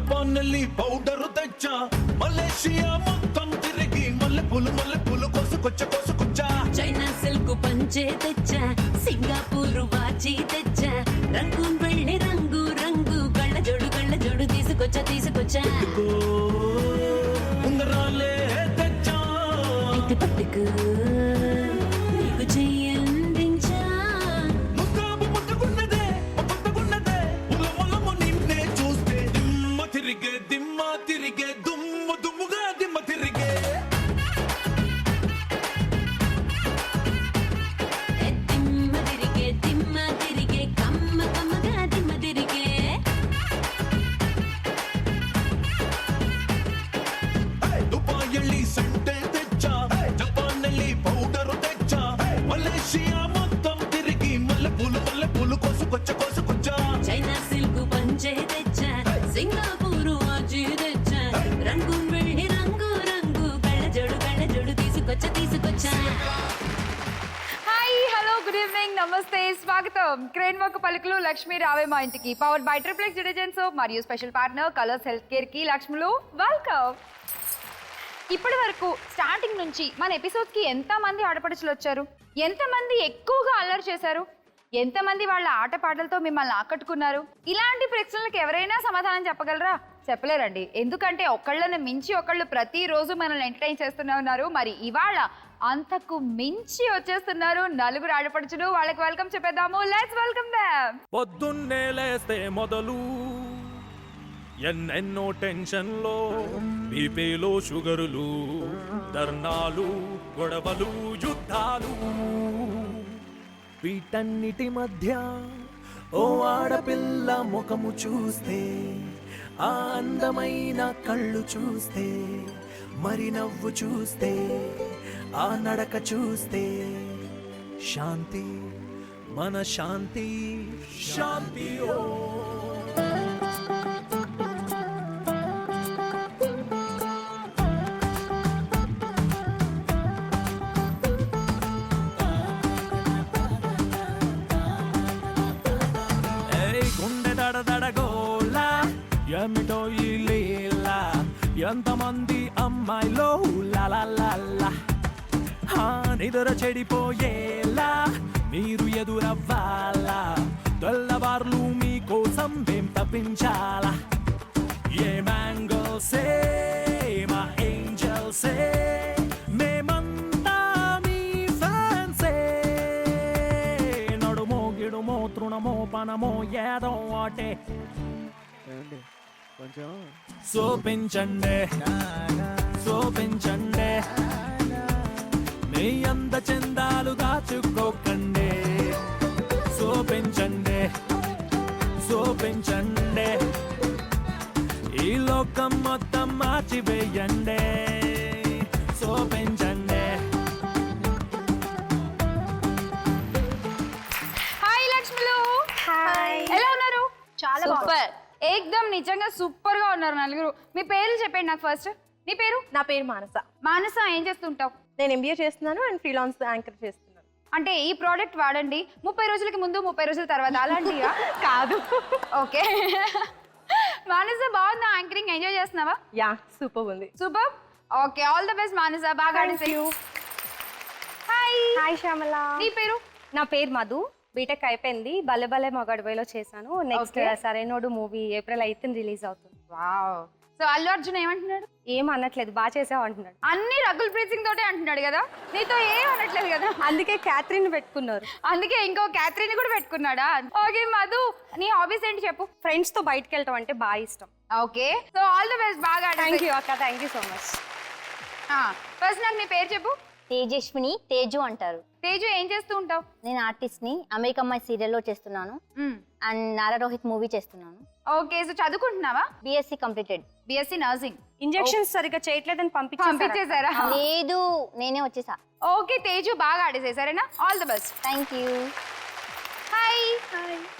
జపానెల్లి powder తెచ్చా Malaysia మొత్తం తిరిగి మల్లె పూలు కోసుకొచ్చా చైనా సిల్క్ పంచే తెచ్చా సింగపూర్ వాచి తెచ్చా రంగూన్ వెళ్ళి రంగు రంగు కళ్ళ జోడు తీసుకొచ్చా ఉంగరాలే తెచ్చా పట్టుకు నీకు చెయ్యందించా ముద్దుగున్నదే ఉలమలము నిన్నే చూస్తే దిమ్మ తిరిగే దుమ్ముగా దిమ్మ తిరిగే దిమ్మ తిరిగే కమ్మగా దిమ్మ తిరిగే దుబాయల్లి సంటే తెచ్చా జపానెల్లి పౌడరు తెచ్చా మలేషియా మొత్తం తిరిగి మల్లె పూలు కోసుకొచ్చా చైనా సిల్క్ పంచే తెచ్చా సింగపూర్ వాచి తెచ్చా రంగూన్ వెళ్ళి రంగు రంగు కళ్ళ జోడు తీసుకొచ్చా హాయ్ హలో గుడ్ ఈవినింగ్ నమస్తే స్వాగతం క్రేన్ మొక్క పలుకులు లక్ష్మి రావే మా ఇంటికి powered by Triplex detergent soap మరియు special partner colours health care కి లక్ష్ములు వెల్కమ్. ఇప్పటి వరకు స్టార్టింగ్ నుంచి మన ఎపిసోడ్స్ కి ఎంతమంది ఆడపడుచులు వచ్చారు, ఎంతమంది ఎక్కువగా అల్లరి చేశారు, ఎంతమంది వాళ్ళ ఆటపాటలతో మిమ్మల్ని ఆకట్టుకున్నారు? ఇలాంటి ప్రశ్నలకు ఎవరైనా సమాధానం చెప్పగలరా? చెప్పలేరండి. ఎందుకంటే ఒకళ్ళని మించి ఒకళ్ళు ప్రతిరోజు మనల్ని ఎంటర్టైన్ చేస్తూనే ఉన్నారు. మరి ఇవాళ అంతకు మించి వచ్చేస్తున్నారు నలుగురు ఆడపడుచులు. వాళ్ళకి వెల్కమ్ చెప్పేద్దాము. Let's welcome them. పొద్దున్నే లేస్తే మొదలు ఎన్నెన్నో టెన్షన్లో బీపీలో షుగరులు ధర్నాలు గొడవలు యుద్ధాలు వీటన్నిటి మధ్య ఓ ఆడపిల్ల ముఖము చూస్తే ఆ అందమైన కళ్ళు చూస్తే మరి నవ్వు చూస్తే ఆ నడక చూస్తే శాంతి మన శాంతి శాంతి ఓ గుండె దడదడగోలా ఏమిటో ఈ లీలా ఎంతమంది అమ్మాయిలో లాలా నిద్ర చెడిపోయేలా మీరు ఎదురవ్వాలా తెల్లవార్లు మీకోసం మేం తప్పించాలా ఏ మ్యాంగల్సే మా ఏంజల్సే మేమంతా మీ ఫ్యాన్సే నడుమో గిడుమో తృణమో పనమో ఏదో ఒకటే సోపించండే మీ అంద చందాలు దాచుకోకండి సోపించండే ఈ లోకం మొత్తం మార్చివేయండి సోపించండే. హాయ్ లక్ష్ములు. హాయ్. ఎలా ఉన్నారు? చాలా సూపర్. ఏకదమ్ నిజంగా సూపర్ గా ఉన్నారు నలుగురు. మీ పేర్లు చెప్పండి నాకు ఫస్ట్. నీ పేరు? నా పేరు మానస. మానస, ఏం చేస్తుంటావు? నేను ఎంబీఏ చేస్తున్నాను అండ్ ఫ్రీలాన్స్ యాంకర్ చేస్తున్నాను. అంటే ఈ ప్రోడక్ట్ వాడండి 30 రోజులకి ముందు 30 రోజుల తర్వాత అలాంటివా? కాదు. ఓకే. మానస బాగుందా యాంకరింగ్? ఎంజాయ్ చేస్తున్నావా? యా సూపర్ ఉంది. Super. Okay, all the best Manasa. బాగా ఆడేసేయ్. హాయ్. హాయ్ శ్యామల. నీ పేరు? నా పేరు మధు. బీటెక్ అయిపోయింది. భలే భలే మగడవేలో చేశాను. Next Sarrainodu movie April 8 release అవుతుంది. వావ్. సో అల్లు అర్జున్ ఏమంటున్నాడు? ఏం అనట్లేదు, బాగా చేసావు అంటున్నాడు. అన్ని రకుల్ ప్రీత్ సింగ్ తోటే అంటున్నాడు కదా, నీతో ఏం అనట్లేదు కదా. అందుకే క్యాథరిన్ పెట్టుకున్నారు. అందుకే ఇంకో క్యాథరిన్ కూడా పెట్టుకున్నాడా? ఓకే మధు, నీ హాబీస్ ఏంటి చెప్పు. ఫ్రెండ్స్ తో బయటకు వెళ్ళటం అంటే బాగా ఇష్టం. Okay, so all the best. బాగా థ్యాంక్ యూ అక్క, thank you so much. First నాకు నీ పేరు చెప్పు. తేజస్విని, తేజు అంటారు. తేజు, ఏం చేస్తూ ఉంటావు? నేను ఆర్టిస్ట్ ని. అమెరికమ్మాయి సీరియల్లో చేస్తున్నాను అండ్ నారా రోహిత్ మూవీ చేస్తున్నాను. ఓకే, సో చదువుకుంటున్నావా? BSc completed. BSc nursing. Injections సరిగ్గా చేయట్లేదని పంపించేసారా? లేదు, నేనే వచ్చేసా. ఓకే తేజు, బాగా ఆడేసే సరేనా. All the best. Thank you. Hi.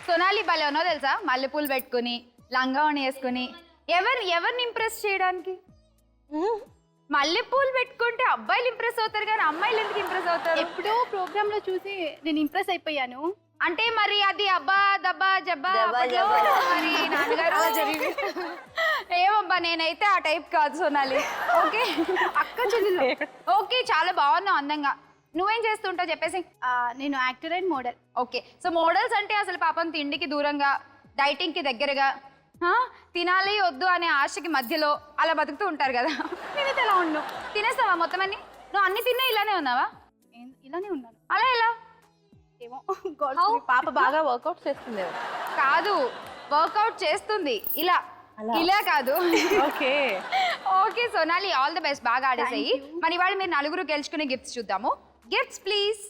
Sonali భలే ఉన్నో తెలుసా, మల్లెపూలు పెట్టుకుని లంగావని వేసుకుని. ఎవరిని ఇంప్రెస్ చేయడానికి? మల్లెపూలు పెట్టుకుంటే అబ్బాయిలు ఇంప్రెస్ అవుతారు కానీ అమ్మాయిలు ఎందుకు ఇంప్రెస్ అవుతారు? ఎప్పుడో ప్రోగ్రామ్ లో చూసి నేను ఇంప్రెస్ అయిపోయాను. అంటే మరి అది అబ్బా దబ్బా జబ్బా మరి నాన్నగారు నేనైతే ఆ టైప్ కాదు సోనాలి. ఓకే అక్క చెల్లెలు. ఓకే చాలా బాగున్నావు అందంగా. నువ్వేం చేస్తుంటావు చెప్పేసి. నేను actor and model. Okay so models అంటే అసలు పాపం తిండికి దూరంగా, డైటింగ్కి దగ్గరగా, తినాలి వద్దు అనే ఆశకి మధ్యలో అలా బతుకుతూ ఉంటారు కదా. నేనైతే ఎలా ఉన్నావు? తినేస్తావా మొత్తం అన్ని? నువ్వు అన్ని తిన్నా ఇలానే ఉన్నావా? ఇలానే ఉన్నాను. అలా ఎలా? ఏమో పాప బాగా వర్కౌట్ చేస్తుంది. కాదు వర్కౌట్ చేస్తుంది ఇలా ఇలా కాదు. Okay okay Sonali all the best, బాగా ఆడేసాయి. మరి ఇవాళ మీరు నలుగురు గెలుచుకునే గిఫ్ట్స్ చూద్దాము. Gifts please.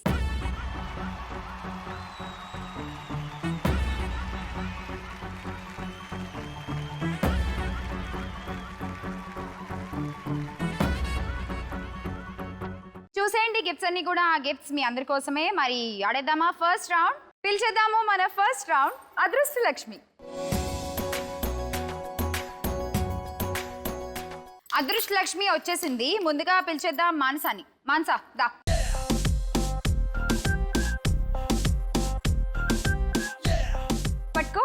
చూసేయండి గిఫ్ట్స్ అన్ని కూడా. ఆ గిఫ్ట్స్ మీ అందరి కోసమే. మరి ఆడేద్దామా ఫస్ట్ రౌండ్? పిలిచేద్దాము మన ఫస్ట్ రౌండ్ అదృష్ట లక్ష్మి. అదృష్ట లక్ష్మి వచ్చేసింది. ముందుగా పిలిచేద్దాం మానసాని. మానసా దా. పట్టుకో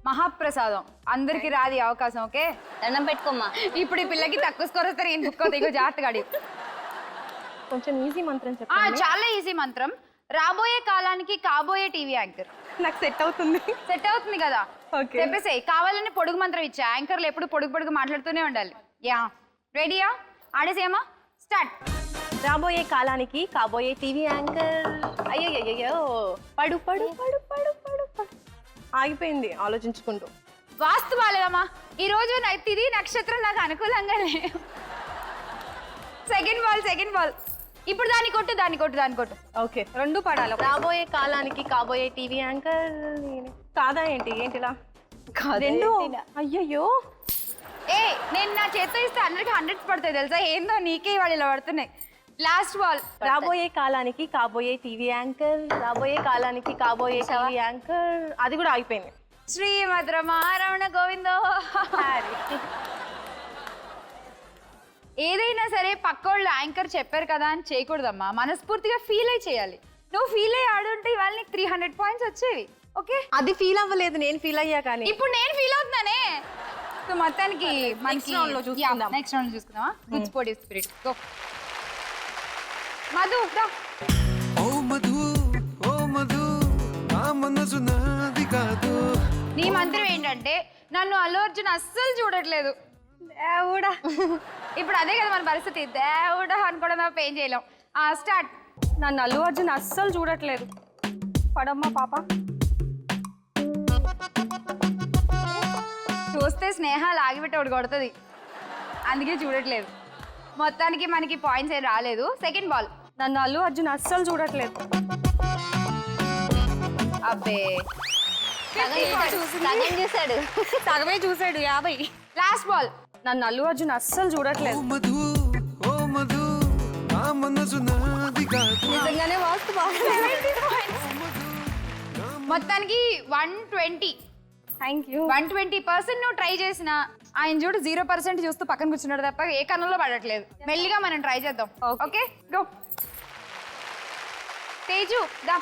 మహాప్రసాదం. అందరికి రాది అవకాశం. ఓకే దండం పెట్టుకోమ్మా. ఇప్పుడు ఈ పిల్లకి తక్కువ స్కోర్ వస్తారు. ఏం బుక్కో దిగో జాగ్రత్తగా అడి. కొంచెం ఈజీ మంత్రం చెప్పండి. చాలా ఈజీ మంత్రం. రాబోయే కాలానికి కాబోయే టీవీ యాంకర్. నాకు సెట్ అవుతుంది. సెట్ అవుతుంది కదా. Okay. చెప్పేసి కావాలని పొడుగు మంత్రం ఇచ్చా. యాంకర్లు ఎప్పుడు పొడుగు మాట్లాడుతూనే ఉండాలి. యా రెడీయా? ఆడేసేయమ్మా స్టార్ట్. రాబోయే కాలానికి కాబోయే టీవీ యాంకర్. అయ్యయ్యో పడు పడు పడు పడు పడు పడు. ఆగిపోయింది ఆలోచించుకుంటూ. వాస్తు బాలేదమ్మా ఈ రోజు. తిది నక్షత్రం నాకు అనుకూలంగా లేవు. Second ball. ఇప్పుడు దాన్ని కొట్టు. ఓకే రెండు పడాలి. రాబోయే కాలానికి కాబోయే టీవీ యాంకర్. కాదా ఏంటిలా రెండు? అయ్యయ్యో ఏ నేను నా చేత్తో ఇస్తే 100కి 100 పడతాయి తెలుసా. ఏందో నీకే వాళ్ళు ఇలా పడుతున్నాయి. Last ball. రాబోయే కాలానికి కాబోయే టీవీ యాంకర్. రాబోయే కాలానికి కాబోయే టీవీ యాంకర్. అది కూడా ఆగిపోయింది. శ్రీమద్ రమణ గోవిందో. ఏదైనా సరే పక్కోళ్ళు యాంకర్ చెప్పారు కదా అని చేయకూడదమ్మా. మనస్ఫూర్తిగా ఫీల్ అయి చేయాలి. నువ్వు ఫీల్ అయ్యి ఆడుంటే ఇవాళ నీకు 300 పాయింట్స్ వచ్చేవి. ఓకే అది ఫీల్ అవ్వలేదు, నేను ఫీల్ అయ్యా. కానీ ఇప్పుడు నేను ఫీల్ అవుతున్నానే. సో మొత్తానికి Next round లో చూసుకుందాం. నెక్స్ట్ రౌండ్ చూసుకుందామా. Good sportive spirit. Go Madhu దా. ఓ మధు నా మనసు నాది కాదు. నీ మంత్రం ఏంటంటే నన్ను అల్లు అర్జున్ అస్సలు చూడట్లేదు. దేవుడా ఇప్పుడు అదే కదా మన పరిస్థితి. దేవుడా అనుకోవడం తప్ప ఏం చేయలేం. స్టార్ట్. నన్ను అల్లు అర్జున్ అస్సలు చూడట్లేదు. పడమ్మా పాప. చూస్తే స్నేహ లాగిపెట్టి ఒకటి కొడుతుంది, అందుకే చూడట్లేదు. మొత్తానికి మనకి పాయింట్స్ ఏం రాలేదు. Second ball. నన్ను అల్లు అర్జున్ అస్సలు చూడట్లేదు. అబ్బే చూసాడు. సగమే చూసాడు 50. Last ball. నన్ను అల్లు అర్జున్ అస్సలు చూడట్లేదు. ఓ మధు నా మనసు నాది కాదు. నిజంగానే వాస్తు మొత్తానికి 120. Thank you. 120% నువ్వు ట్రై చేసిన ఆయన చూడు 0% చూస్తూ పక్కన కూర్చున్నాడు తప్ప ఏ కన్నులో పడట్లేదు. మెల్లిగా మనం ట్రై చేద్దాం. Okay go. తేజు దా.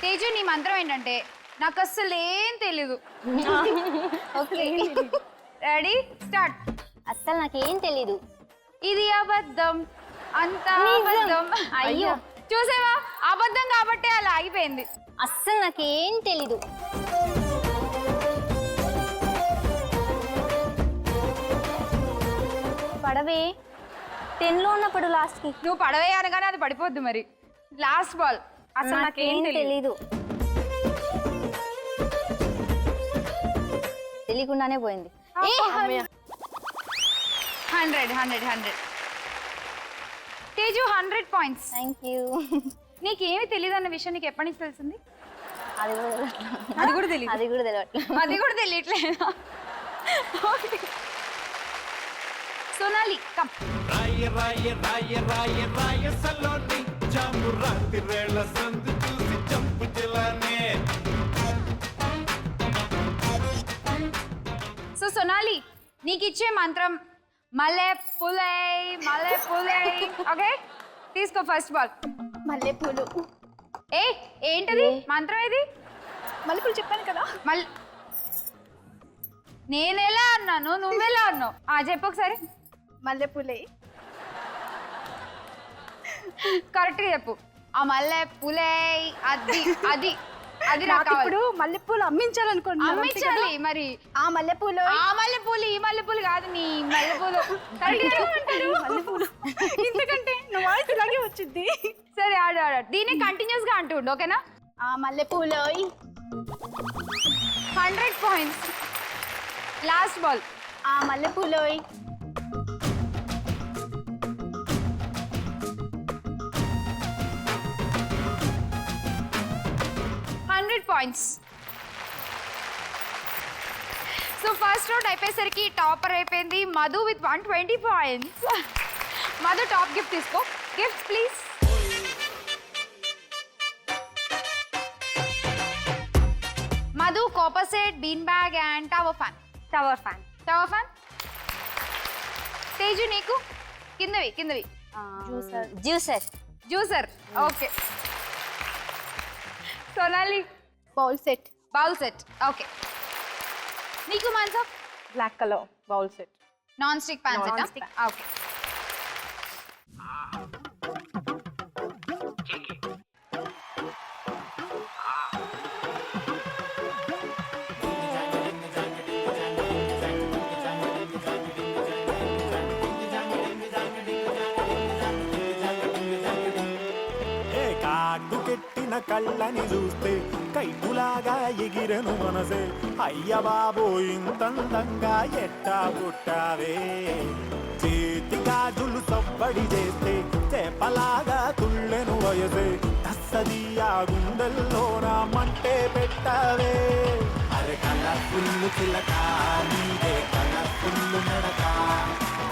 తేజు నీ మంత్రం ఏంటంటే నాకు అస్సలు ఏం తెలీదు. Okay ready start. అస్సలు నాకేం తెలీదు. ఇది అబద్ధం అంతా నిజం. అబద్ధం. అయ్యో. చూసావా అబద్ధం కాబట్టి అలా ఆగిపోయింది. అస్సలు నాకేం తెలీదు. పడవే 10లో ఉన్నప్పుడు లాస్ట్కి. నువ్వు పడవేయాలి కానీ అది పడిపోద్ది. మరి లాస్ట్ బాల్. అసలు నాకేం తెలీదు. తెలియకుండానే పోయింది. 100. తేజు 100 పాయింట్స్. Thank you. నీకేమి తెలియదు అన్న విషయం నీకు ఎప్పటి నుంచి తెలిసింది? అది కూడా తెలియదు. అది కూడా తెలియట్లేదు. సోనాలి కమ్. రాయ సలోని జాము రాత్రి రేళ సందు చూసి చంపు జిలానే. సో సోనాలి నీకు ఇచ్చే మంత్రం మల్లె పులై. ఓకే తీసుకో ఫస్ట్ బాల్. మల్లెపూలు. ఏ ఏంటది మంత్రం ఇది? మల్లెపూలు చెప్పాను కదా. మళ్ళీ నేను ఎలా అన్నాను, నువ్వెలా అన్నావు? చెప్పు ఒకసారి. మల్లెపూలే. కరెక్ట్గా చెప్పు. ఆ మల్లె పూలే అది అది అది నాకు నాకు ఇప్పుడు మల్లెపూలు అమ్మించాలనుకోండి. అమ్మించాలి మరి. ఆ మల్లెపూలు ఆ మల్లెపూలు ఈ మల్లెపూలు కాదు, నీ మల్లెపూలు. మల్లెపూలు ఇంతకంటే నువ్వు వాయిస్ ఇలాగే వచ్చింది. సరే ఆడు ఆడు. దీన్ని కంటిన్యూస్ గా అంటుండు, ఓకేనా? ఆ మల్లెపూలు 100 points. Last ball. ఆ మల్లెపూలు 100 points. సో ఫస్ట్ రౌండ్ అయిపోయేసరికి టాపర్ అయిపోయింది Madhu with 120 points. Madhu top gift తీసుకో. Gift please. Madhu copper set, bean bag and tower fan. Tower fan. Tower fan. Teju నీకు కిందవి కిందవి. Juicer. Juicer. Okay. Sonali bowl set. Bowl set. Okay. నీకు మాన్సప్ black colour bowl set. Non stick pan set. Non-stick. Okay. ఏ కాకు కెట్టిన కళ్ళని చూస్తే కైపులాగా ఎగిరెను మనసే. అయ్య బాబో ఇంతందంగా ఎట్టా పుట్టావే. చేతి గాజులు సవ్వడి చేస్తే చేపలాగా తుళ్ళెను వయసే. తస్సదియా గుండెల్లో నా మంటే పెట్టావే. అరే కలర్ఫుల్ చిలక నీదే కలర్ఫుల్ నడక.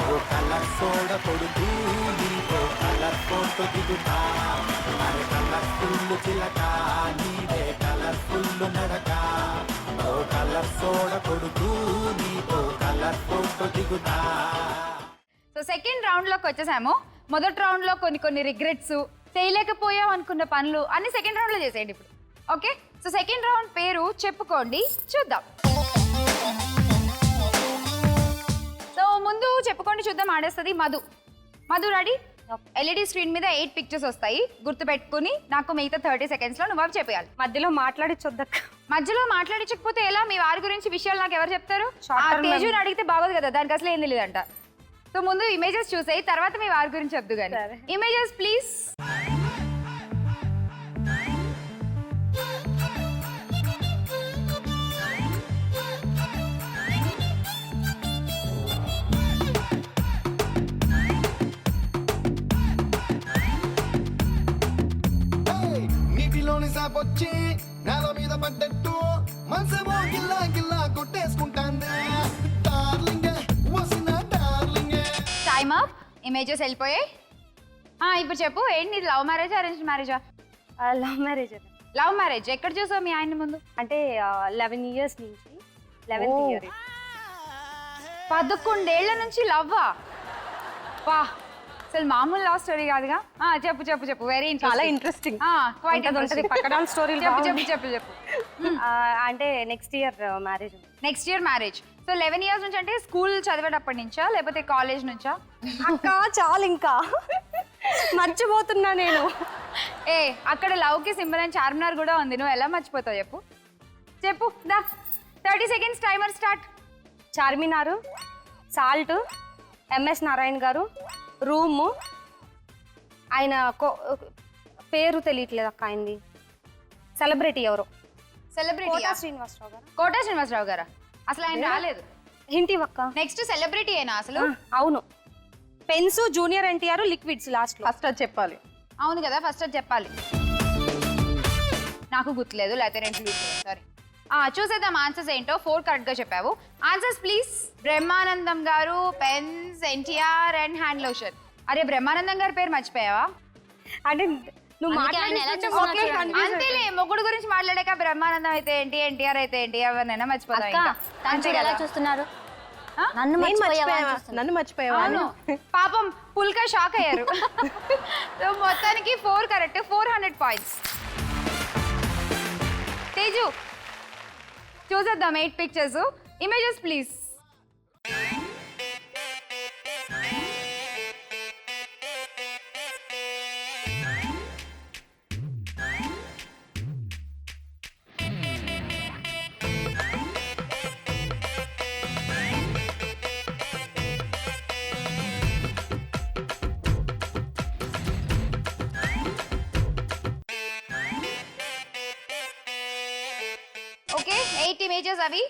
ఓ కలర్ సోడ కొడుతూ నీతో కలర్ ఫోటో దిగుతా. అరే కలర్ఫుల్ చిలక నీదే కలర్ఫుల్ నడక. ఓ కలర్ సోడ కొడుతూ నీతో కలర్ ఫోటో దిగుతా. సో సెకండ్ రౌండ్ లోకి వచ్చేసాము. మొదటి రౌండ్ లో కొన్ని రిగ్రెట్స్, చేయలేకపోయాం అనుకున్న పనులు అన్ని సెకండ్ రౌండ్ లో చేసేయండి ఇప్పుడు. ఓకే. సో సెకండ్ రౌండ్ పేరు చెప్పుకోండి, చూద్దాం. సో ముందు చెప్పుకోండి చూద్దాం ఆడేస్తుంది Madhu. Madhu ready? LED screen మీద 8 పిక్చర్స్ వస్తాయి. గుర్తు పెట్టుకుని నాకు మిగతా 30 seconds లో నువ్వు అవి చెప్పేయాలి. మధ్యలో మాట్లాడించొద్దక్క. మధ్యలో మాట్లాడించకపోతే ఎలా? మీ వారి గురించి విషయాలు నాకు ఎవరు చెప్తారు? Short term తేజుని అడిగితే బాగోదు కదా, దానికి అసలు ఏం తెలియదంట. సో ముందు ఇమేజెస్ చూసాయి, తర్వాత మీ వారి గురించి చెప్దు కానీ. Images please. నీటిలోని సాపొచ్చి నేల మీద పడ్డట్టు మనసేమో గిల్లా గిల్లా కొట్టేసుకుంటాందే. డార్లింగ్ వసిన డార్లింగ్. Time up. ఇమేజెస్ వెళ్ళిపోయాయి. ఇప్పుడు చెప్పు, ఏంటి నీది లవ్ మ్యారేజా అరేంజ్ మ్యారేజా? Love marriage. Love marriage. ఎక్కడ చూసావు మీ ఆయన ముందు? అంటే 11 years నుంచి 11th year. 11 ఏళ్ల నుంచి లవ్వా? వా, అసలు మామూలు లవ్ స్టోరీ కాదుగా. చెప్పు చెప్పు చెప్పు. వెరీ చాలా ఇంట్రెస్టింగ్. పక్కన స్టోరీ. చెప్పు చెప్పు చెప్పు. అంటే next year marriage. Next year marriage. So 11 years నుంచి అంటే స్కూల్ చదివేటప్పటి నుంచా లేకపోతే కాలేజ్ నుంచా? అక్క చాలు ఇంకా మర్చిపోతున్నా నేను. అక్కడ లవ్కి సింబల్ అని చార్మినార్ కూడా ఉంది, నువ్వు ఎలా మర్చిపోతావు చెప్పు. చెప్పు దా. 30 seconds timer start. Charminar, salt, MS Narayana గారు, రూము. ఆయన పేరు తెలియట్లేదు అక్క ఆయనది. సెలబ్రిటీ ఎవరు? సెలబ్రిటీ శ్రీనివాసరావు గారు. కోటా శ్రీనివాసరావు గారా? అసలు ఆయన రాలేదు. హింట్ ఇవ్వక్క. నెక్స్ట్ సెలబ్రిటీ అయినా అసలు? అవును. Pens, junior NTR, liquids last లో. ఫస్ట్ అది చెప్పాలి. అవును కదా, ఫస్ట్ అది చెప్పాలి. నాకు గుర్తులేదు, లేకపోతే నేను సారీ. చూసేద్దాం ఆన్సర్స్ ఏంటో. 4 కరెక్ట్ గా చెప్పావు. Answers please. Brahmanandam garu, pens, NTR and hand lotion. అరే బ్రహ్మానందం గారి పేరు మర్చిపోయావా? అంటే నువ్వు అందుకే ఆయన ఎలా మాట్లాడుతుంటే చూస్తున్నా ఒకే చూడండి. confuse అంతేలే, మొగుడు గురించి మాట్లాడాక బ్రహ్మానందం అయితే ఏంటి, ఎన్టీఆర్ అయితే ఏంటి, ఎవరినైనా మర్చిపోతాం అక్క ఇంకా. తను అంతే చూడు ఎలా కదా. చూస్తున్నారు. ఆ? నన్ను నేను మర్చిపోయావా అని మర్చిపోయావా? చూస్తున్నారు. నన్ను మర్చిపోయావా? అవును, పాపం పుల్కా షాక్ అయ్యారు. సో మొత్తానికి 4 కరెక్ట్, 400 points. తేజు చూసేద్దాం 8 pictures. Images please. Okay 8 images అవి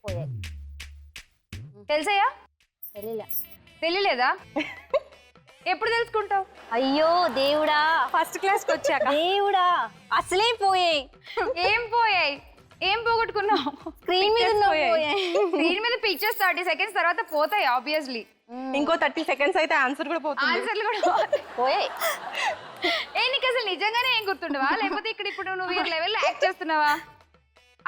పోయాయి. తెలుసాయా? తెలియలే. తెలియలేదా? ఎప్పుడు తెలుసుకుంటావు? అయ్యో దేవుడా, ఫస్ట్ క్లాస్కి వచ్చాక దేవుడా అసలే పోయాయి. ఏం పోయాయి? ఏం పోగొట్టుకున్నావు? స్క్రీన్ మీద ఉన్నవి పోయాయి. స్క్రీన్ మీద పిక్చర్స్ 30 సెకండ్స్ తర్వాత పోతాయి ఆబ్వియస్లీ. ఇంకో 30 సెకండ్స్ అయితే ఆన్సర్ కూడా పోతుంది. ఆన్సర్లు కూడా పోతాయి. పోయాయి. నీకు అసలు నిజంగానే ఏం గుర్తుండవా, లేకపోతే ఇక్కడ ఇప్పుడు నువ్వు ఈ లెవెల్లో యాక్ట్ చేస్తున్నావా?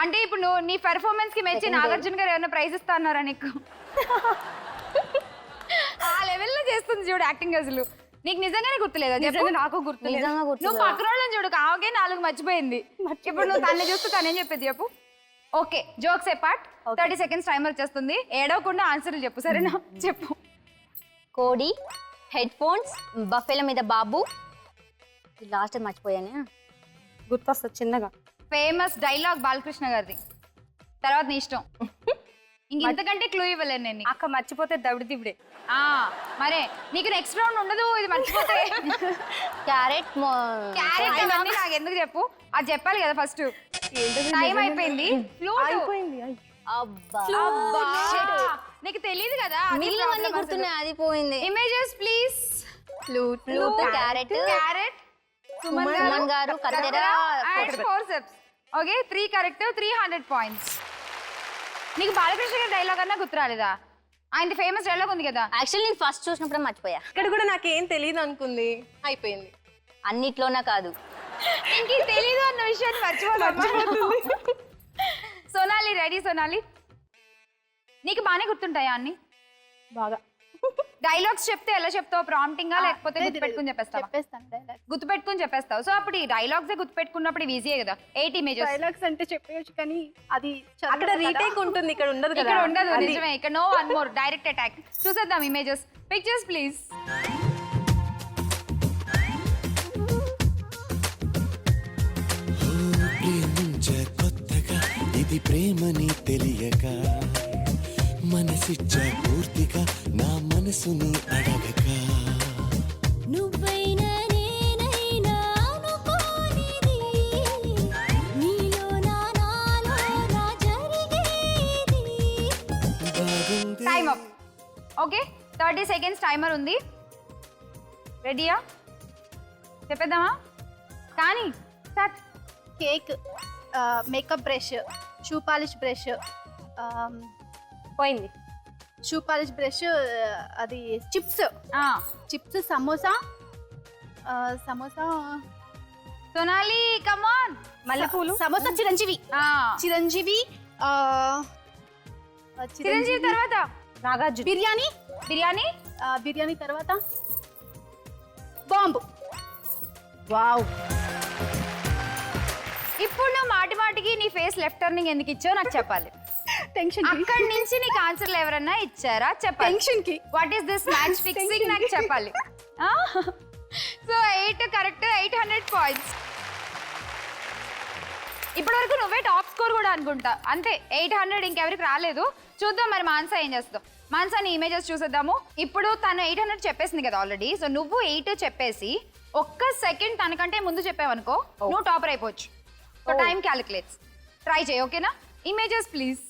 అంటే ఇప్పుడు నువ్వు నీ పెర్ఫార్మెన్స్ కి మెచ్చి నాగార్జున గారు ఏమైనా ప్రైజ్ ఇస్తా అన్నారా నీకు? ఆ లెవెల్లో చేస్తుంది చూడు యాక్టింగ్. అసలు నీకు నిజంగానే గుర్తులేదా? చెప్పు. నాకు గుర్తు నిజంగా గుర్తు నువ్వు పక్కన వాళ్ళని చూడు, కావగే 4 మర్చిపోయింది. ఇప్పుడు నువ్వు తన్ని చూస్తే తనేం చెప్పేది చెప్పు. ఓకే జోక్స్ ఏ పార్ట్. 30 సెకండ్స్ టైమర్ వచ్చేస్తుంది. ఏడవకుండా ఆన్సర్లు చెప్పు, సరేనా? చెప్పు. కోడి, హెడ్ ఫోన్స్, బఫెల మీద బాబు, లాస్ట్ మర్చిపోయానే. గుర్తొస్తుంది చిన్నగా. ఫేమస్ డైలాగ్ బాలకృష్ణ గారిది. తర్వాత నీ ఇష్టం. ఇంతకంటే క్లూ ఇవ్వలేను నేను నీకు. అక్క మర్చిపోతే దవిడి దివిడే. మరే నీకు నెక్స్ట్ రౌండ్ ఉండదు ఇది మర్చిపోతే. క్యారెట్ క్యారెట్ అవన్నీ నాకు ఎందుకు చెప్పు, అది చెప్పాలి కదా ఫస్ట్. టైం అయిపోయింది. అయిపోయింది. అబ్బా నీకు తెలియదు కదా. మిగిలినవన్నీ గుర్తున్నాయి, అది పోయింది. Images please. Flute, carrot, carrot, Suman గారు, కత్తెర, and forceps. Okay 3 correct, 300 points. నీకు బాలకృష్ణ గారి డైలాగ్ అన్నా గుర్తు రాలేదా? ఆయనది ఫేమస్ డైలాగ్ ఉంది కదా. యాక్చువల్లీ నేను ఫస్ట్ చూసినప్పుడు మర్చిపోయా. ఇక్కడ కూడా నాకేం తెలియదు అనుకుంది, అయిపోయింది. అన్నిట్లోనా కాదు. ఇంక తెలీదు అన్న విషయాన్ని మర్చిపోలేదు. సోనాలి రెడీ? సోనాలి నీకు బాగానే గుర్తుంటాయా అన్ని? బాగా. డైలాగ్స్ చెప్తే ఎలా చెప్తావు? ప్రాంప్టింగా లేకపోతే గుర్తుపెట్టుకుని చెప్పేస్తావా? చెప్పేస్తాను డైలాగ్స్. గుర్తుపెట్టుకుని చెప్పేస్తావు. సో అప్పుడు ఈ డైలాగ్స్ గుర్తుపెట్టుకున్నప్పుడు ఈజీయే కదా. 8 ఇమేజెస్. డైలాగ్స్ అంటే చెప్పేయచ్చు కానీ అది అక్కడ రీటేక్ ఉంటుంది, ఇక్కడ ఉండదు కదా. ఇక్కడ ఉండదు. నిజమే. ఇక్కడ no one more direct attack. చూసేద్దాం ఇమేజెస్. Pictures please. ప్రేమించే కొత్తగా ఇది ప్రేమని తెలియక మనసిచ్చ పూర్తిగా నా మనసుని అడగక నువ్వైనా నేనైనా అనుకోనిది నీలో నాలో నా జరిగేది. బాగుంది. Time up. Okay 30 seconds timer ఉంది. రెడీయా? చెప్పేద్దామా? కానీ start. Cake, makeup brush, shoe polish brush, పోయింది. షూ పాలిష్ బ్రష్, అది చిప్స్, చిప్స్, సమోసా, సమోసా, సోనాలి కమాన్. మల్లెపూలు, సమోసా, చిరంజీవి, చిరంజీవి, చిరంజీవి తర్వాత నాగార్జున, బిర్యానీ, బిర్యానీ, బిర్యానీ తర్వాత బాంబు. వావ్. ఇప్పుడు నువ్వు మాటి మాటికి నీ ఫేస్ లెఫ్ట్ టర్నింగ్ ఎందుకు ఇచ్చావు నాకు చెప్పాలి. టెన్షన్ అక్కడి నుంచి నీకు ఆన్సర్లు ఎవరన్నా ఇచ్చారా చెప్పాలి. టెన్షన్ కి what is this match fixing నాకు చెప్పాలి. So 8 correct, 800 points. ఇప్పటివరకు నువ్వే టాప్ స్కోర్ కూడా అనుకుంటా. అంతే 800, ఇంకెవరికి రాలేదు. చూద్దాం మరి మాన్సా ఏం చేస్తావు. మాన్సా నీ ఇమేజెస్ చూసేద్దాము. ఇప్పుడు తను 800 చెప్పేసింది కదా ఆల్రెడీ. సో నువ్వు 8 చెప్పేసి ఒక్క సెకండ్ తనకంటే ముందు చెప్పావనుకో నువ్వు టాపర్ అయిపోవచ్చు. So time calculates. ట్రై చేయి ఓకేనా? Images please.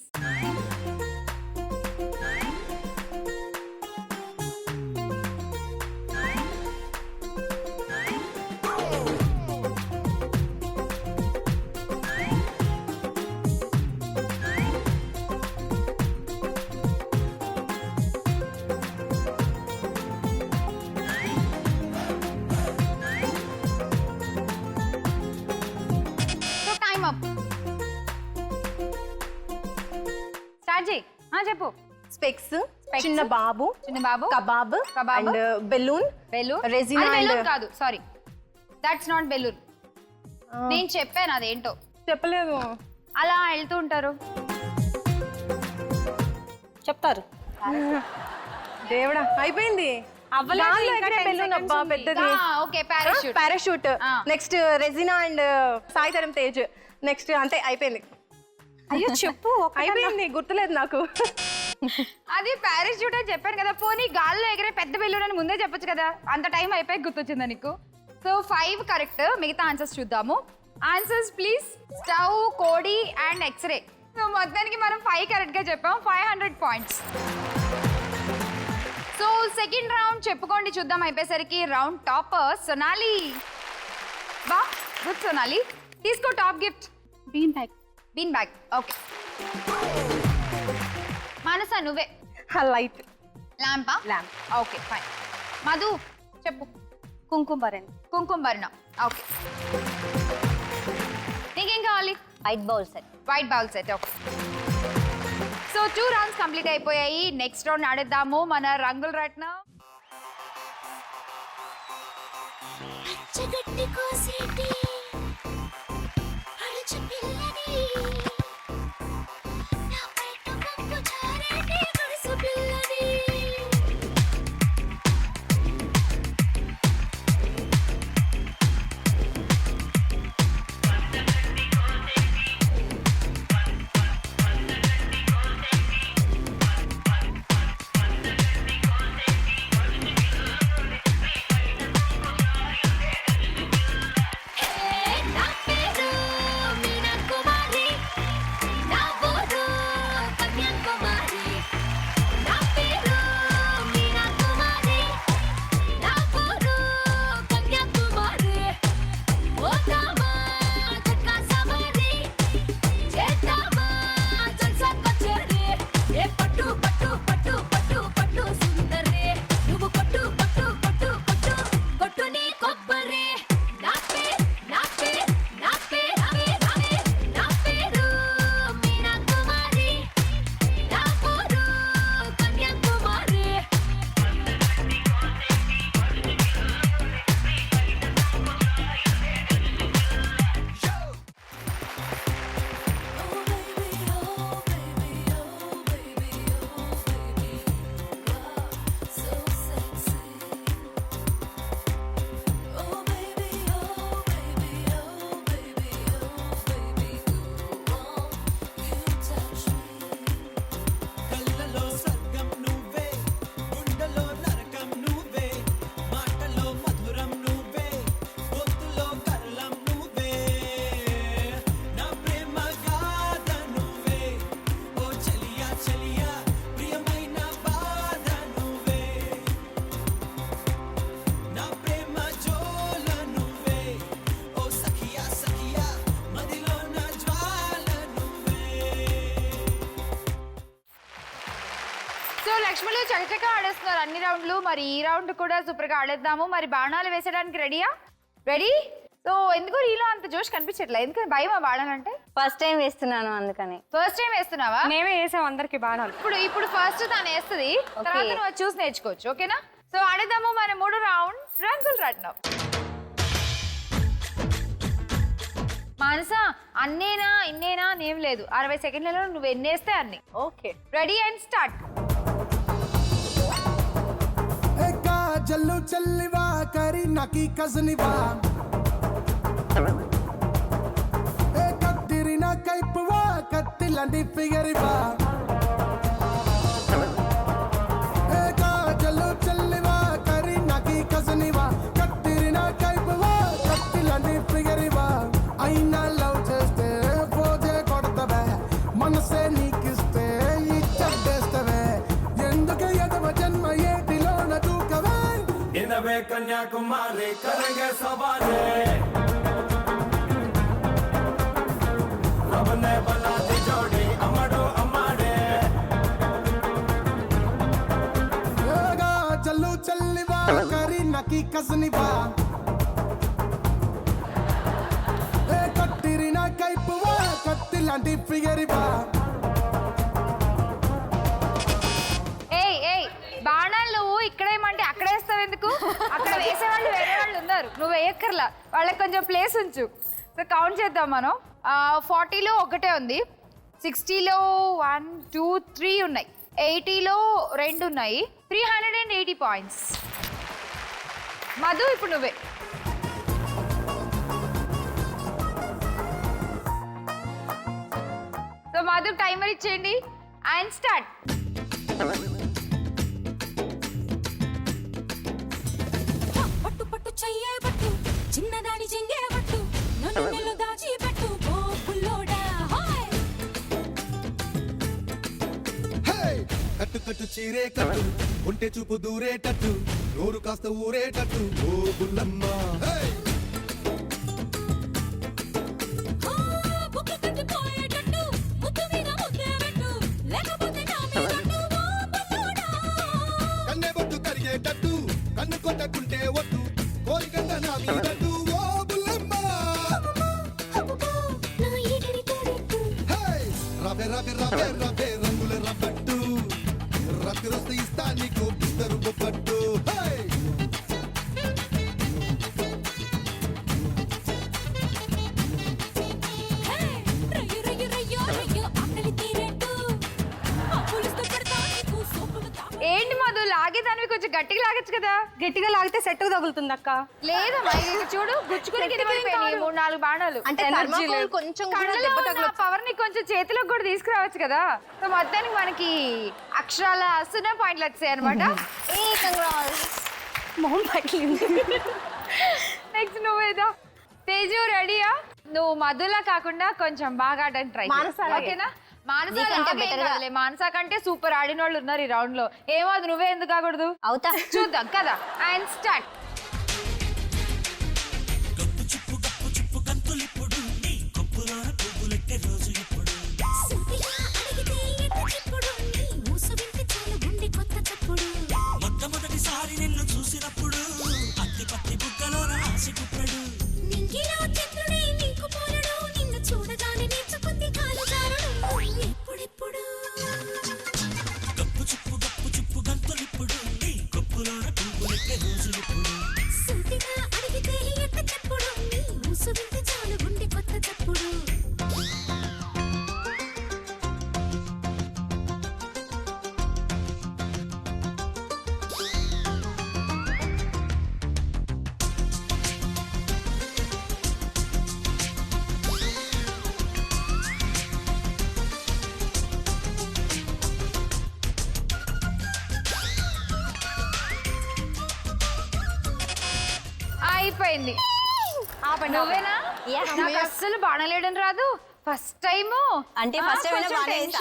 చెప్పు. స్పెక్స్, చిన్న బాబు, చిన్న బాబు, kebab, and balloon, balloon, Regina balloon కాదు సారీ, దట్స్ నాట్ బెలూన్. నేను చెప్పాను అదేంటో. చెప్పలేదు. అలా వెళ్తూ ఉంటారు. చెప్తారు. దేవుడా అయిపోయింది. అవ్వలేదు, గాల్లో ఇంకా ఎగిరే 10 బెలూన్ seconds అబ్బా ఉంది. పెద్దది. Okay, parachute. Parachute. Next Regina and Sai Dharam Tej. Next అంతే అయిపోయింది. అయ్యో చెప్పు. అయిపోయింది, గుర్తులేదు నాకు. అది పారాషూట్ అని చెప్పాను కదా. పోనీ గాల్లో ఎగిరే పెద్ద బెలూన్ అని ముందే చెప్పొచ్చు కదా. అంత టైం అయిపోయి గుర్తొచ్చిందా నీకు? So 5 correct. మిగతా ఆన్సర్స్ చూద్దాము. Answers please. స్టవ్, కోడి అండ్ ఎక్స్రే. సో మొత్తానికి మనం 5 కరెక్ట్ గా చెప్పాం. 500 పాయింట్స్. సో సెకండ్ రౌండ్ చెప్పుకోండి చూద్దాం అయిపోయేసరికి. Round topper Sonali. బా గుడ్ సొనాలి. తీసుకో top gift. Bean bag. Bean bag. Okay. Manasa నువ్వే. లైట్ ల్యాంపా? ల్యాంప్. Okay fine. మధు చెప్పు. కుంకుమ భరణి. కుంకుమ భరణ. ఓకే. నీకేం కావాలి? White bowl set. White bowl set. Okay. So 2 rounds complete అయిపోయాయి. నెక్స్ట్ రౌండ్ ఆడేద్దాము. మన రంగుల రత్నం. పచ్చగడ్డి కోసేటి అరచ పిల్లని నా పైట పంపు చారేటి గుడిసు పిల్లని నా పేరు మీనా కుమారి నా ఊరు కన్యాకుమారి నా పేరు మీనా కుమారి నా ఊరు కన్యాకుమారి ఓదామా చక్కా సవారి చేద్దామా జల్సా కచేరి ఏ పట్టు పట్టు పట్టు పట్టు పట్టు సుందరి నువ్వు కొట్టు కొట్టు కొట్టు కొట్టు కొట్టు నీ కొబ్బరి నా పేరు నా పేరు నా పేరు నా పేరు మీనా కుమారి నా ఊరు కన్యాకుమారి కళ్ళలో స్వర్గం నువ్వే, గుండెలో నరకం నువ్వే, మాటలో మధురం నువ్వే, గొంతులో కళ్ళం నువ్వే, నా ప్రేమ గాథ నువ్వే, ఓ చెలియా చెలియా ప్రియమైన బాధ నువ్వే, నా ప్రేమ జోల నువ్వే, ఓ సఖియా సఖియా మదిలో నా జ్వాల నువ్వే. సో లక్ష్మణులు చకచక ఆడేస్తున్నారు అన్ని రౌండ్లు. మరి ఈ రౌండ్ కూడా సూపర్ గా ఆడేద్దాము. మరి బాణాలు వేసడానికి రెడీయా? రెడీ? సో ఎందుకో నీలో అంత జోష్ కనిపించట్లేదు. ఎందుకంటే భయం ఆ బాణాలంటే. ఫస్ట్ టైం వేస్తున్నాను అందుకని. ఫస్ట్ టైం వేస్తున్నావా? మేమే వేసాం అందరికి బాణాలు. ఇప్పుడు ఫస్ట్ తను వేస్తుంది. తర్వాత నువ్వు అది చూసి నేర్చుకోవచ్చు. ఓకేనా? సో ఆడేద్దాము మన 3 రౌండ్ రంగుల రత్నం. మానస అన్నేనా ఇన్నేనా అనేం లేదు. 60 సెకండ్లలో నువ్వు ఎన్నేస్తే అన్ని. ఓకే. Ready and start. జల్లు చల్లివా కరి నకి కజనివా ఏ కత్తిరిన కైపువా కత్తిలాంటి ఫిగరివా ఏ జల్లు చల్లివా కరి నకి కజనివా కత్తిరిన కైపువా కత్తిలాంటి ఫిగరివా అయినా లవ్ చేస్తే పోజే కొడతవే మనసే నీకిస్తే ఇచ్చేస్తవే ఎందుకు ఎదవ జన్మ ఏటిలోన దూకవే इनवे कन्याकुमारी करेंगे सवारी रब ने बना दी जोड़ी अमड़ो अमाड़े ఏగా చల్లు చల్లివా కరి నకి కజనివా ఏ కత్తిరిన కైపువా కత్తిలాంటి ఫిగరివా ఏయ్ బాణాలు నువ్వు ఇక్కడేమంటే అక్కడ వేస్తావు ఎందుకు? అక్కడ వేసేవాళ్ళు వేరే వాళ్ళు ఉన్నారు. నువ్వు వేయక్కర్లా. వాళ్ళకి కొంచెం ప్లేస్ ఉంచు. సో కౌంట్ చేద్దాం మనం. 40లో ఒకటే ఉంది, 60లో 1 2 3 ఉన్నాయి, 80లో 2 ఉన్నాయి. 380 పాయింట్స్. మధు ఇప్పుడు నువ్వే. సో మధు టైమర్ ఇచ్చేయండి అండ్ స్టార్ట్. పట్టు పట్టు చెయ్యే పట్టు చిన్నదాని చెంగే పట్టు నన్ను నెల దాచి పెట్టు ఓ పుల్లోడా హాయ్ కట్టు కట్టు చీరే కట్టు ఒంటె చూపు దూరేటట్టు నోరు కాస్త ఊరేటట్టు ఓ బుల్లమ్మ. బుక్క కట్టి పోయేటట్టు ముద్దు మీద ముద్దే పెట్టు లేకపోతే నా మీద ఓ పుల్లోడా కన్నె బొట్టు కరిగేటట్టు కన్ను కొట్టకుంటే ఒట్టు కోరికంద నా మీదట్టు ఓ బుల్లమ్మ. నా ఈగడి తోడెట్టు రవే రవే రవే రవే రంగుల రబ్బట్టు రక్తి రస్త ఇస్తా నీకు ఇద్దరు బొబ్బట్టు. రయ్యో రయ్యో రయ్యో రయ్యో ఆకలి తీరేట్టు ఆ పులుసుతో పెడతా నీకు సోపులు తా ఏంటి మధు లాగేదానివి, కొంచెం గట్టిగా లాగచ్చు కదా. గట్టిగా లాగితే సెట్ తగులుతుంది అక్క. లేదమ్మా ఇది చూడు, గుచ్చుకుని కింద పడిపోయినాయి 3-4 బాణాలు. అంటే థర్మాకోల్ కొంచెం కూడా దెబ్బ తగలదు. పవర్ ని కొంచెం చేతిలోకి కూడా తీసుకురావచ్చు కదా. సో మొత్తానికి మనకి అక్షరాల 0 పాయింట్లు వచ్చాయి అనమాట. మొహం పగిలింది. నెక్స్ట్ నువ్వేదో. తేజు రెడీయా? నువ్వు మధులా కాకుండా కొంచెం బాగా ఆడడానికి ట్రై మానస అలాగే. ఓకేనా? మానస నీకంటే better గా. మానస కంటే సూపర్ ఆడిన వాళ్ళు ఉన్నారు ఈ రౌండ్ లో. ఏమో అది నువ్వే ఎందుకు కాకూడదు? అవుతా. చూద్దాం కదా. And start. సుతిగా అడిగితే ఎట్ట చెప్పుడు నీ మూసు వింటే చాలు గుండె కొత్త చప్పుడు మొట్టమొదటిసారి నిన్ను చూసినప్పుడు అత్తి పత్తి బుగ్గలోన ఆశ కుట్టడు. నింగిలో చంద్రుడే నీకు పోలడు నిన్ను చూడగానే నేర్చుకుంది కాలు జారడు ఎప్పుడెప్పుడు గప్పు చుప్పు గంతులిప్పుడు నీ కొప్పులోన పువ్వులెక్కే రోజులిప్పుడు. సుతిగా అడిగితే ఎట్ట చెప్పుడు నీ మూసు వింటే చాలు గుండె కొత్త చప్పుడు అయిపోయింది. నువ్వేనా? నాకు అస్సలు బాణలేయడం రాదు. First time. అంటే ఫస్ట్ టైం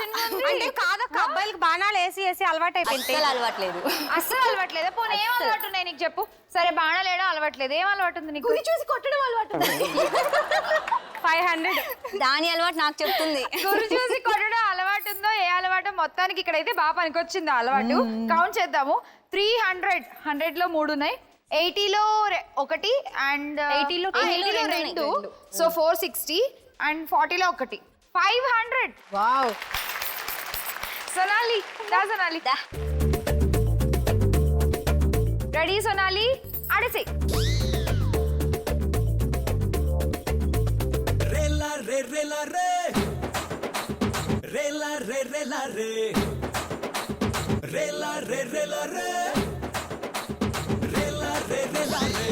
అంటే కాదక్క, అబ్బాయిలకు బాణాలు వేసి వేసి అలవాటు అయిపోయింది. అలవాట్లేదు. అస్సలు అలవాట్లేదు. పోనీ ఏం అలవాటు ఉన్నాయి నీకు చెప్పు. సరే బాణాలు వేయడం అలవాట్లేదు, ఏం అలవాటు ఉంది నీకు? చూసి కొట్టడం అలవాటు. 500 దాని అలవాటు నాకు చెప్తుంది. గురి చూసి కొట్టడం అలవాటు ఉందో ఏ అలవాటు, మొత్తానికి ఇక్కడైతే బాగా పనికొచ్చింది ఆ అలవాటు. కౌంట్ చేద్దాము. 300లో 3 ఉన్నాయి, 80లో 1 అండ్ 80లో 2. సో 460 అండ్ 40లో 1. 500. వావ్. సోనాలి దా, సోనాలి రెడీ? సోనాలి ఆడేసి. రేలా రే రేలా రే రేలా రే రేలా రే రేలా రే రేలా రే రేలా రే రేలా రే.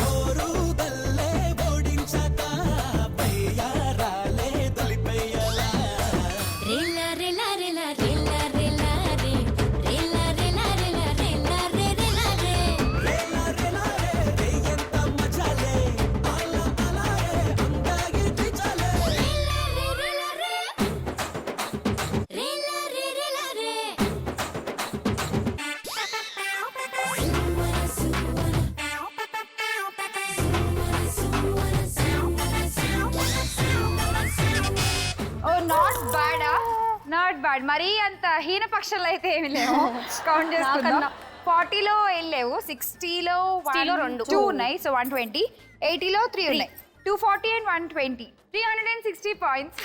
ఓరు బల్లే ఓడించాక పయ్యారాలే తొలిపయ్యాలా. రేలా రేలా రేలా రేలా రేలా రే రేలా రేలా రేలా రేలా రే రేలా రే రేలా రేలా రే రే ఎంత మజాలే అలా అలా రే అందాగి పిచాలే. రేలా రే రేలా రే రేలా రే రేలా రే ఓ నాట్ బ్యాడ్. Not bad. మరీ అంత హీన పక్షంలో అయితే ఏమి లేవు. కౌంట్ చేసుకుందాం. 40లో ఏం లేవు, 60లో 2 ఉన్నాయి, సో 120. 80లో 3 ఉన్నాయి, 240 అండ్ 120. 360 పాయింట్స్.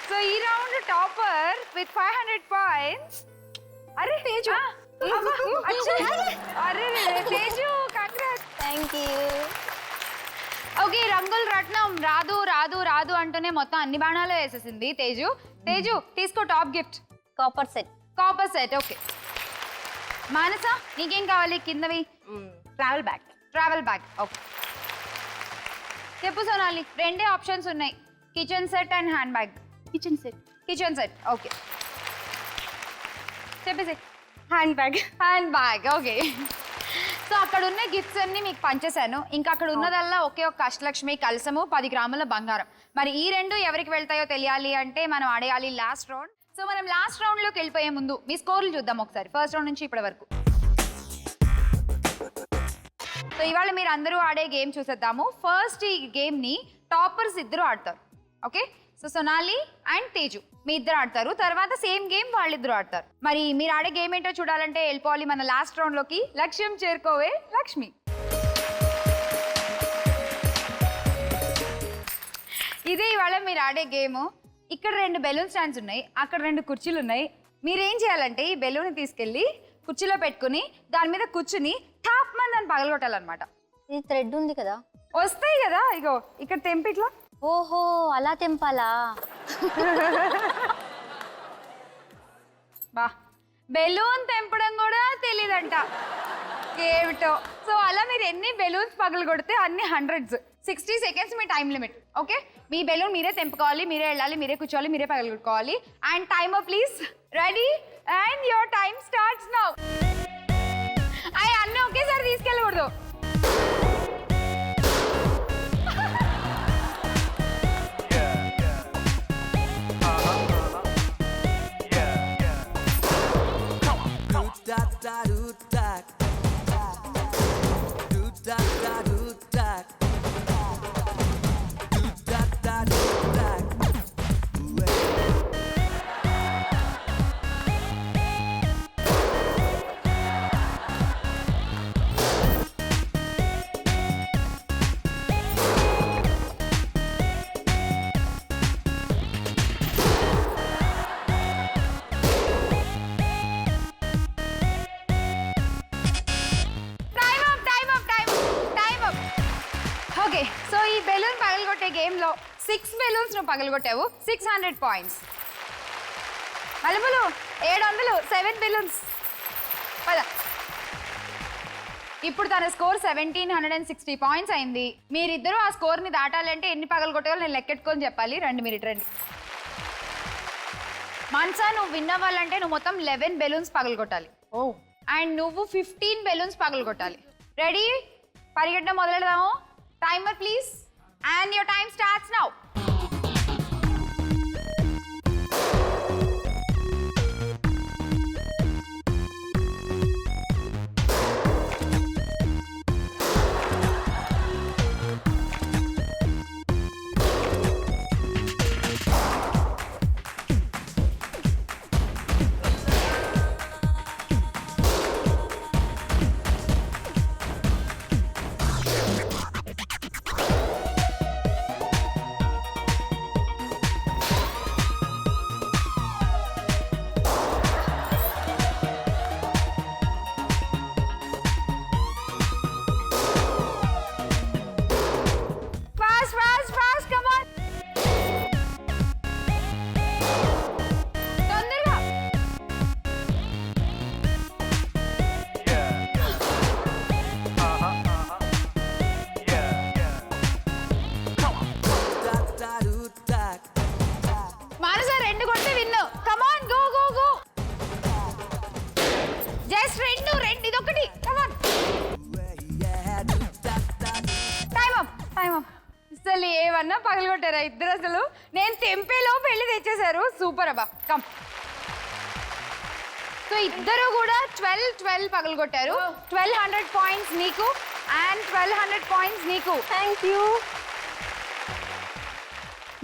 సో ఈ రౌండ్ టాపర్ విత్ 500 పాయింట్స్ అరే తేజు అరే Teju congrats. Thank you. Okay, రంగుల రత్నం రాదు రాదు రాదు అంటూనే మొత్తం అన్ని బాణాలు వేసేసింది తేజు. తేజు తీసుకో top gift, copper set. Copper set. Okay Manasa నీకేం కావాలి? కిందవి travel bag. Travel bag. Okay చెప్పు సోనాలి. రెండే ఆప్షన్స్ ఉన్నాయి, kitchen set and hand bag. Kitchen set. Kitchen set. Okay చెప్పేసి. Hand bag. Hand bag. Okay so అక్కడ ఉన్న గిఫ్ట్స్ అన్ని మీకు పంచేశాను. ఇంకా అక్కడ ఉన్నదల్లా ఒకే ఒక అష్టలక్ష్మి కలసము 10 గ్రాముల బంగారం. మరి ఈ రెండు ఎవరికి వెళ్తాయో తెలియాలి అంటే మనం ఆడేయాలి లాస్ట్ రౌండ్. సో మనం లాస్ట్ రౌండ్లోకి వెళ్ళిపోయే ముందు మీ స్కోర్లు చూద్దాం ఒకసారి, ఫస్ట్ రౌండ్ నుంచి ఇప్పటి వరకు. సో ఇవాళ మీరు అందరూ ఆడే గేమ్ చూసేద్దాము. ఫస్ట్ ఈ గేమ్ని టాపర్స్ ఇద్దరు ఆడతారు. Okay so Sonali and Teju మీ ఇద్దరు ఆడతారు. తర్వాత సేమ్ గేమ్ వాళ్ళిద్దరు ఆడతారు. మరి మీరు ఆడే గేమ్ ఏంటో చూడాలంటే వెళ్ళిపోవాలి మన లాస్ట్ రౌండ్లోకి. లక్ష్యం చేరుకోవే లక్ష్మి. ఇదే ఇవాళ మీరు ఆడే గేమ్. ఇక్కడ 2 బెలూన్ స్టాండ్స్ ఉన్నాయి, అక్కడ 2 కుర్చీలు ఉన్నాయి. మీరేం చేయాలంటే ఈ బెలూన్ తీసుకెళ్ళి కుర్చీలో పెట్టుకుని దాని మీద కూర్చుని టాప్ మంది అని పగలగొట్టాలన్నమాట. ఇది థ్రెడ్ ఉంది కదా. వస్తాయి కదా, ఇగో ఇక్కడ తెంపిట్లా. ఓహో అలా తెంపాలా? బా బెలూన్ తెంపడం కూడా తెలీదంట ఏమిటో. సో అలా మీరు ఎన్ని బెలూన్స్ పగలు కొడితే అన్ని హండ్రెడ్స్. 60 సెకండ్స్ మీ టైం లిమిట్. ఓకే మీ బెలూన్ మీరే తెంపుకోవాలి, మీరే వెళ్ళాలి, మీరే కూర్చోవాలి, మీరే పగలు కొట్టుకోవాలి. And timer please ready and your time starts now. అవి అన్నీ ఒకేసారి తీసుకెళ్ళకూడదు. ఓకే సో ఈ బెలూన్ పగలగొట్టే గేమ్లో 6 బెలూన్స్ నువ్వు పగలగొట్టావు, 600 పాయింట్స్. మలుపులు 700, 7 బెలూన్స్. పద. ఇప్పుడు తన స్కోర్ 1760 పాయింట్స్ అయింది. మీరిద్దరూ ఆ స్కోర్ని దాటాలంటే ఎన్ని పగలగొట్టాలో నేను లెక్కెట్టుకొని చెప్పాలి. రండి మీరు రండి. మనసా నువ్వు విన్ అవ్వాలంటే నువ్వు మొత్తం 11 బెలూన్స్ పగలగొట్టాలి. ఓ అండ్ నువ్వు 15 బెలూన్స్ పగలగొట్టాలి. రెడీ? పరిగెట్టడం మొదలెడదాము. Timer please and your time starts now. అసలు ఏమన్నా పగలగొట్టారా ఇద్దరు? అసలు నేను తెంపేలో పెళ్లి తెచ్చేశారు. సూపర్ అబ్బా. కమ్. సో ఇద్దరు కూడా 12 పగలగొట్టారు. 1200 పాయింట్స్ నీకు అండ్ 1200 పాయింట్స్ నీకు. Thank you.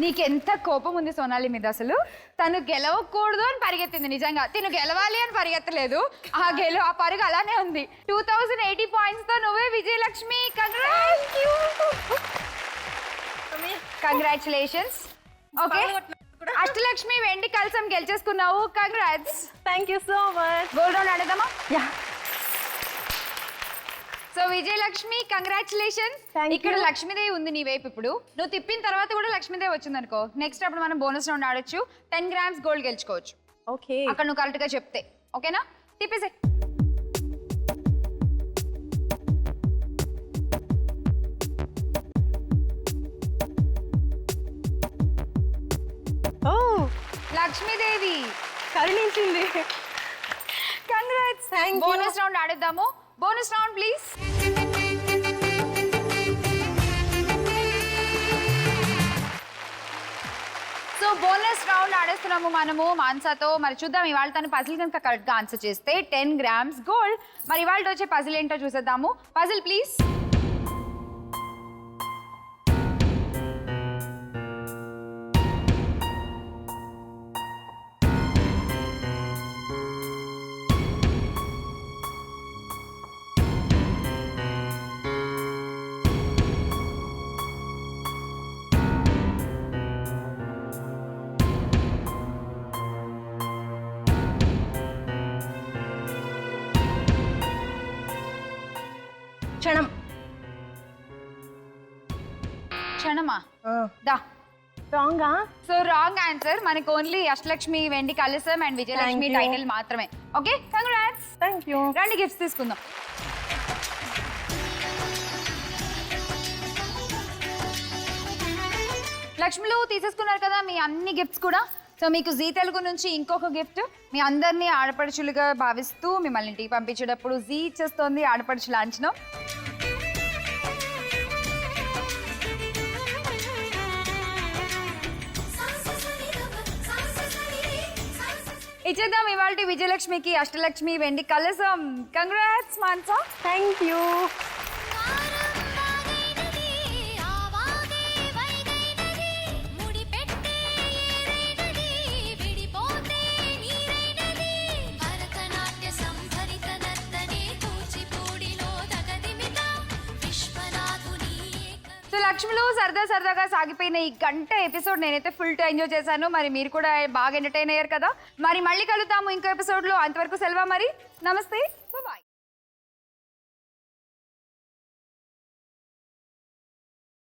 నీకెంత కోపం ఉంది సోనాలి మీద అసలు. తను గెలవకూడదు అని పరిగెత్తింది, నిజంగా తిను గెలవాలి అని పరిగెత్తలేదు. ఆ పరుగు అలానే ఉంది. 2080 పాయింట్స్ తో నువ్వే విజయలక్ష్మి. కంగ్రాచులేషన్స్. ఓకే అష్టలక్ష్మి వెండి కలసం గెలిచేసుకున్నావు. Congrats. Thank you so much. Gold round ఆడదామా? Yeah. So Vijayalakshmi congratulations. Thank ఇక్కడ you. లక్ష్మీదేవి ఉంది నీ వైపు. ఇప్పుడు నువ్వు తిప్పిన తర్వాత కూడా లక్ష్మీదేవి వచ్చింది అనుకో, నెక్స్ట్ అప్పుడు మనం బోనస్ రౌండ్ ఆడొచ్చు. 10 grams గోల్డ్ గెలుచుకోవచ్చు ఓకే. అక్కడ నువ్వు కరెక్ట్ గా చెప్తే. ఓకేనా? తిప్పేసే. ఓ లక్ష్మీదేవి కరుణించింది. Congrats. Thank you. Bonus round ఆడేద్దాము. Bonus round please. So bonus round ఆడేస్తున్నాము మనము మాన్సాతో. మరి చూద్దాం ఇవాళ తను పజిల్ కనుక కరెక్ట్గా ఆన్సర్ చేస్తే 10 grams గోల్డ్. మరి ఇవాళ వచ్చే పజిల్ ఏంటో చూసేద్దాము. Puzzle please. క్షణం. క్షణమా? దా. రాంగా? So wrong answer. మనకు ఓన్లీ అష్టలక్ష్మి వెండి కలసం and Vijayalakshmi Thank you. Title మాత్రమే. Okay congrats. Thank you. రండి గిఫ్ట్స్ తీసుకుందాం. లక్ష్మిలు తీసేసుకున్నారు కదా మీ అన్ని గిఫ్ట్స్ కూడా. సో మీకు జీ తెలుగు నుంచి ఇంకొక గిఫ్ట్. మీ అందరినీ ఆడపడుచులుగా భావిస్తూ మిమ్మల్ని ఇంటికి పంపించేటప్పుడు జీ ఇచ్చేస్తోంది ఆడపడుచు లాంఛనం. ఇచ్చేద్దాం ఇవాళ విజయలక్ష్మికి అష్టలక్ష్మి వెండి కలసం. Congrats Manasa. Thank you. So లక్ష్మిలో సరదాగా సాగిపోయిన ఈ గంట ఎపిసోడ్ నేనైతే ఫుల్ టు ఎంజాయ్ చేశాను. మరి మీరు కూడా బాగా ఎంటర్టైన్ అయ్యారు కదా. మరి మళ్ళీ కలుద్దాము ఇంకో ఎపిసోడ్లో. అంతవరకు సెలవు మరి. నమస్తే. బాయ్.